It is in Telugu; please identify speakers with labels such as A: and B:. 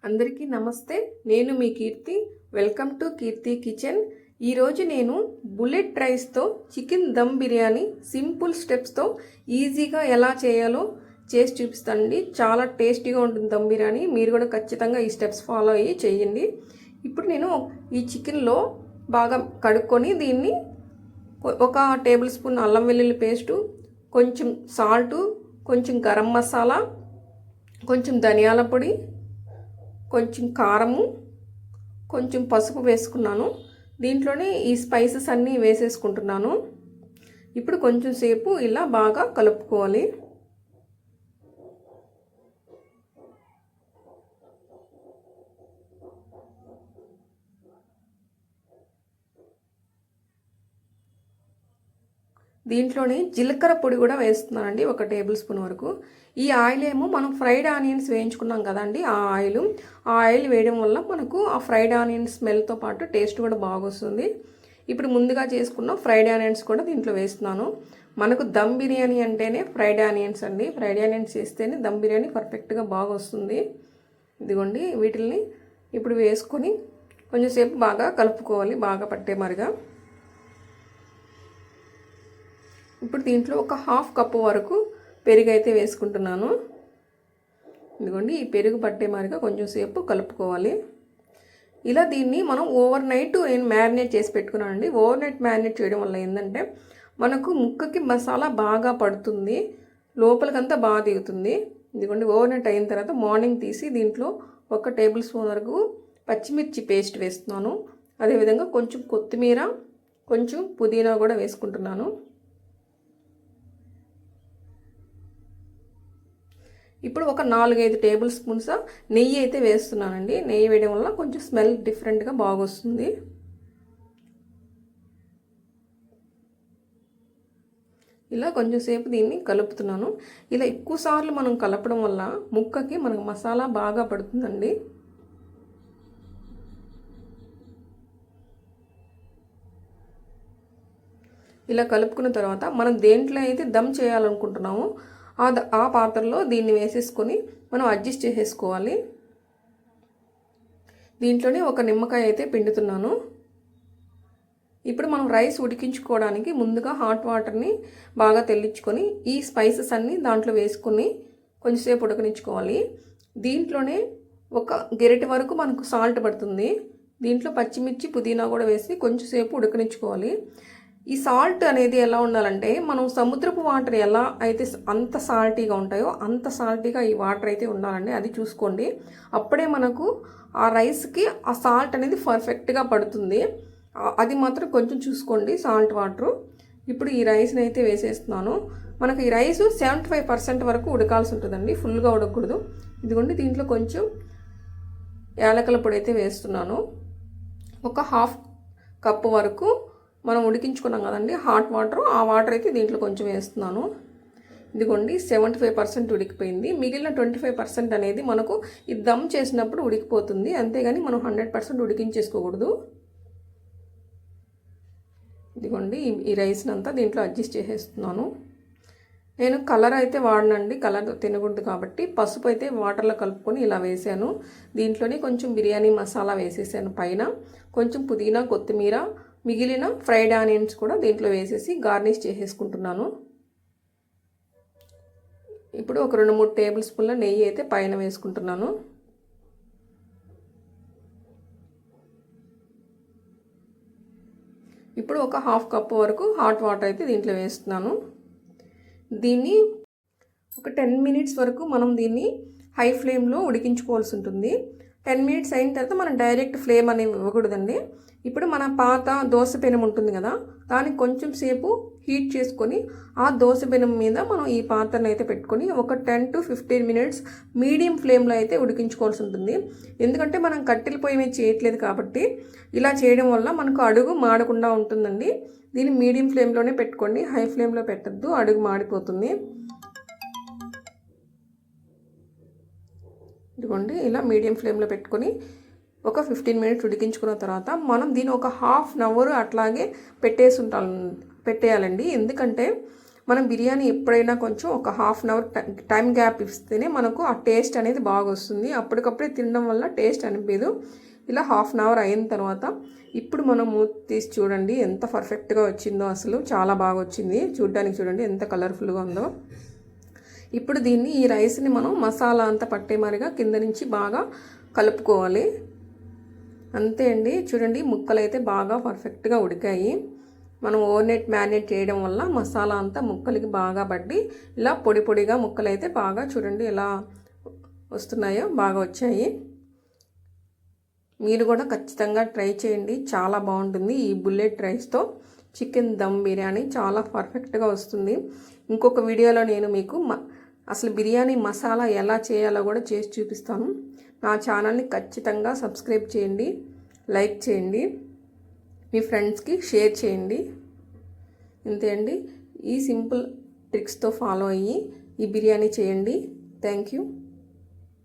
A: అందరికీ నమస్తే. నేను మీ Keerthi. Welcome to Keerthi kitchen. ఈరోజు నేను బుల్లెట్ రైస్తో చికెన్ దమ్ బిర్యానీ సింపుల్ స్టెప్స్తో ఈజీగా ఎలా చేయాలో చేసి చూపిస్తానండి. చాలా టేస్టీగా ఉంటుంది దమ్ బిర్యానీ. మీరు కూడా ఖచ్చితంగా ఈ స్టెప్స్ ఫాలో అయ్యి చేయండి. ఇప్పుడు నేను ఈ చికెన్లో బాగా కడుక్కొని దీన్ని ఒక టేబుల్ స్పూన్ అల్లం వెల్లుల్లి పేస్టు, కొంచెం సాల్టు, కొంచెం గరం మసాలా, కొంచెం ధనియాల పొడి, కొంచెం కారము, కొంచెం పసుపు వేసుకున్నాను. దీంట్లోనే ఈ స్పైసెస్ అన్నీ వేసేసుకుంటున్నాను. ఇప్పుడు కొంచెం సేపు ఇలా బాగా కలుపుకోవాలి. దీంట్లోనే జీలకర్ర పొడి కూడా వేస్తున్నానండి, ఒక టేబుల్ స్పూన్ వరకు. ఈ ఆయిల్ ఏమో మనం ఫ్రైడ్ ఆనియన్స్ వేయించుకున్నాం కదండి, ఆ ఆయిల్ వేయడం వల్ల మనకు ఆ ఫ్రైడ్ ఆనియన్స్ స్మెల్తో పాటు టేస్ట్ కూడా బాగొస్తుంది. ఇప్పుడు ముందుగా చేసుకున్న ఫ్రైడ్ ఆనియన్స్ కూడా దీంట్లో వేస్తున్నాను. మనకు దమ్ బిర్యానీ అంటేనే ఫ్రైడ్ ఆనియన్స్ అండి. ఫ్రైడ్ ఆనియన్స్ వేస్తేనే దమ్ బిర్యానీ పర్ఫెక్ట్గా బాగా వస్తుంది. ఇదిగోండి, వీటిల్ని ఇప్పుడు వేసుకొని కొంచెంసేపు బాగా కలుపుకోవాలి, బాగా పట్టే మరిగా. ఇప్పుడు దీంట్లో ఒక హాఫ్ కప్పు వరకు పెరుగు అయితే వేసుకుంటున్నాను. ఇదిగోండి, ఈ పెరుగు పట్టే మారిగా కొంచెం సేపు కలుపుకోవాలి. ఇలా దీన్ని మనం ఓవర్ నైట్ నేను మ్యారినేట్ చేసి పెట్టుకున్నానండి. ఓవర్ నైట్ మ్యారినేట్ చేయడం వల్ల ఏంటంటే మనకు ముక్కకి మసాలా బాగా పడుతుంది, లోపలికంతా బాగా దిగుతుంది. ఇదిగోండి, ఓవర్ నైట్ అయిన తర్వాత మార్నింగ్ తీసి దీంట్లో ఒక టేబుల్ స్పూన్ వరకు పచ్చిమిర్చి పేస్ట్ వేస్తున్నాను. అదేవిధంగా కొంచెం కొత్తిమీర, కొంచెం పుదీనా కూడా వేసుకుంటున్నాను. ఇప్పుడు ఒక 4-5 టేబుల్ స్పూన్స్ నెయ్యి అయితే వేస్తున్నానండి. నెయ్యి వేయడం వల్ల కొంచెం స్మెల్ డిఫరెంట్గా బాగొస్తుంది. ఇలా కొంచెం సేపు దీన్ని కలుపుతున్నాను. ఇలా ఎక్కువ సార్లు మనం కలపడం వల్ల ముక్కకి మనకు మసాలా బాగా పడుతుందండి. ఇలా కలుపుకున్న తర్వాత మనం దేంట్లో అయితే దమ్ చేయాలనుకుంటున్నామో ఆ పాత్రలో దీన్ని వేసేసుకొని మనం అడ్జస్ట్ చేసేసుకోవాలి. దీంట్లోనే ఒక నిమ్మకాయ అయితే పిండుతున్నాను. ఇప్పుడు మనం రైస్ ఉడికించుకోవడానికి ముందుగా హాట్ వాటర్ని బాగా తెల్లించుకొని ఈ స్పైసెస్ అన్నీ దాంట్లో వేసుకొని కొంచెంసేపు ఉడకనించుకోవాలి. దీంట్లోనే ఒక గెరిటె వరకు మనకు సాల్ట్ పడుతుంది. దీంట్లో పచ్చిమిర్చి, పుదీనా కూడా వేసి కొంచెంసేపు ఉడకనించుకోవాలి. ఈ సాల్ట్ అనేది ఎలా ఉండాలంటే మనం సముద్రపు వాటర్ ఎలా అయితే అంత సాల్టీగా ఉంటాయో అంత సాల్టీగా ఈ వాటర్ అయితే ఉండాలండి. అది చూసుకోండి. అప్పుడే మనకు ఆ రైస్కి ఆ సాల్ట్ అనేది పర్ఫెక్ట్గా పడుతుంది. అది మాత్రం కొంచెం చూసుకోండి, సాల్ట్ వాటరు. ఇప్పుడు ఈ రైస్ని అయితే వేసేస్తున్నాను. మనకు ఈ రైస్ 75% వరకు ఉడకాల్సి ఉంటుందండి, ఫుల్గా ఉడకకూడదు. ఇదిగోండి, దీంట్లో కొంచెం యాలకుల పొడి అయితే వేస్తున్నాను. ఒక హాఫ్ కప్పు వరకు మనం ఉడికించుకున్నాం కదండి హాట్ వాటర్, ఆ వాటర్ అయితే దీంట్లో కొంచెం వేస్తున్నాను. ఇదిగోండి, 75% ఉడికిపోయింది. మిగిలిన 25% అనేది మనకు ఈ దమ్ చేసినప్పుడు ఉడికిపోతుంది, అంతేగాని మనం 100% ఉడికించేసుకోకూడదు. ఇదిగోండి, ఈ రైస్ని అంతా దీంట్లో అడ్జస్ట్ చేసేస్తున్నాను. నేను కలర్ అయితే వాడనండి, కలర్ తినకూడదు కాబట్టి పసుపు అయితే వాటర్లో కలుపుకొని ఇలా వేసాను. దీంట్లోనే కొంచెం బిర్యానీ మసాలా వేసేసాను పైన, కొంచెం పుదీనా, కొత్తిమీర, మిగిలిన ఫ్రైడ్ ఆనియన్స్ కూడా దీంట్లో వేసేసి గార్నిష్ చేసేసుకుంటున్నాను. ఇప్పుడు ఒక 2-3 టేబుల్ స్పూన్ల నెయ్యి అయితే పైన వేసుకుంటున్నాను. ఇప్పుడు ఒక హాఫ్ కప్ వరకు హాట్ వాటర్ అయితే దీంట్లో వేస్తున్నాను. దీన్ని ఒక 10 మినిట్స్ వరకు మనం దీన్ని హై ఫ్లేమ్లో ఉడికించుకోవాల్సి ఉంటుంది. 10 మినిట్స్ అయిన తర్వాత మనం డైరెక్ట్ ఫ్లేమ్ అనేవి ఇవ్వకూడదండి. ఇప్పుడు మన పాత దోశ పెనం ఉంటుంది కదా, దానికి కొంచెం సేపు హీట్ చేసుకొని ఆ దోశ పెనం మీద మనం ఈ పాత్రను అయితే పెట్టుకొని ఒక 10 to 15 మినిట్స్ మీడియం ఫ్లేమ్లో అయితే ఉడికించుకోవాల్సి ఉంటుంది. ఎందుకంటే మనం కట్టెల పొయ్యి మీద చేయట్లేదు కాబట్టి ఇలా చేయడం వల్ల మనకు అడుగు మాడకుండా ఉంటుందండి. దీన్ని మీడియం ఫ్లేమ్లోనే పెట్టుకోండి, హై ఫ్లేమ్లో పెట్టద్దు, అడుగు మాడిపోతుంది. ఇదిగోండి, ఇలా మీడియం ఫ్లేమ్లో పెట్టుకొని ఒక 15 మినిట్స్ ఉడికించుకున్న తర్వాత మనం దీన్ని ఒక హాఫ్ అన్ అవర్ అట్లాగే పెట్టేయాలండి. ఎందుకంటే మనం బిర్యానీ ఎప్పుడైనా కొంచెం ఒక half an hour time gap ఇస్తేనే మనకు ఆ టేస్ట్ అనేది బాగా వస్తుంది. అప్పటికప్పుడే తినడం వల్ల టేస్ట్ అనిపించదు. ఇలా హాఫ్ అన్ అవర్ అయిన తర్వాత ఇప్పుడు మనం మూత తీసి చూడండి ఎంత పర్ఫెక్ట్గా వచ్చిందో. అసలు చాలా బాగా వచ్చింది. చూడడానికి చూడండి ఎంత కలర్ఫుల్గా ఉందో. ఇప్పుడు దీన్ని ఈ రైస్ని మనం మసాలా అంతా పట్టేమారిగా కింద నుంచి బాగా కలుపుకోవాలి. అంతే అండి. చూడండి ముక్కలు అయితే బాగా పర్ఫెక్ట్గా ఉడికాయి. మనం ఓవర్నైట్ మ్యారినేట్ చేయడం వల్ల మసాలా అంతా ముక్కలకి బాగా పట్టి ఇలా పొడి పొడిగా ముక్కలు అయితే బాగా చూడండి ఎలా వస్తున్నాయో, బాగా వచ్చాయి. మీరు కూడా ఖచ్చితంగా ట్రై చేయండి. చాలా బాగుంటుంది. ఈ బుల్లెట్ రైస్తో చికెన్ దమ్ బిర్యానీ చాలా పర్ఫెక్ట్గా వస్తుంది. ఇంకొక వీడియోలో నేను మీకు అసలు బిర్యానీ మసాలా ఎలా చేయాలో కూడా చేసి చూపిస్తాను. నా ఛానల్ని ఖచ్చితంగా సబ్స్క్రైబ్ చేయండి, లైక్ చేయండి, మీ ఫ్రెండ్స్కి షేర్ చేయండి. ఇంతే అండి. ఈ సింపుల్ ట్రిక్స్తో ఫాలో అయ్యి ఈ బిర్యానీ చేయండి. Thank you.